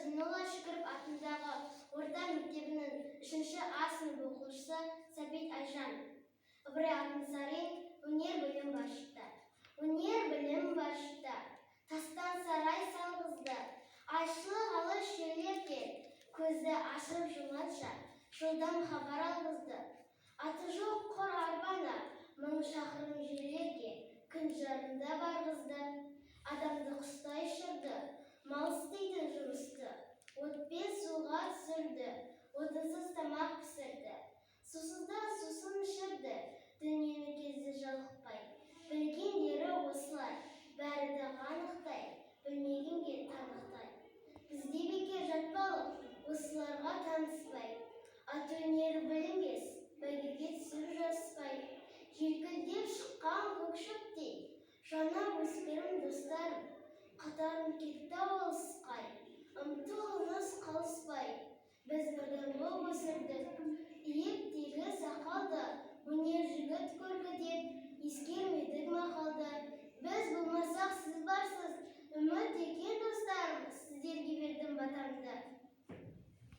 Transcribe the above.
Зейнолла Шүкіров атындағы орта мектебінің 3 А сынып оқушысы Сәбит Айжан. Ыбырай Алтынсарин өнер білім башыда. Өнер білім башыда. Тастан сарай салғызды. Айшылы ғалы шөлерге көзді ашып жұматша жылдам хабар алғызды. Аты жоқ қор арбаны мың шақырым жерлерге күн жарында барғызды. Адамды құстай шырды, мал істейтін жұмысты, отпен суға түсірді, отынсыз тамақ пісірді. Сусыздан сусын ішірді, дүниені кезді жалықпай. Білгендері осылар, бәрі де қанықтай, білмегенге танықтай. Бізде бекер жатпалық, осыларға таныспай. Ат өнері білінбес, бәйгеге түсіп жаспай. Желкілдеп шыққан көкшөптей, жаңа өскірім достарым, қатарым кетті алысқай, ұмтылыңыз қалыспай. Біз бірден боп өсірдік, иектегі сақалды, өнер жігіт көргі деп, ескермедік мақалды. Біз болмасақ сіз барсыз, үміт екен достарым, сіздерге бердім батамды.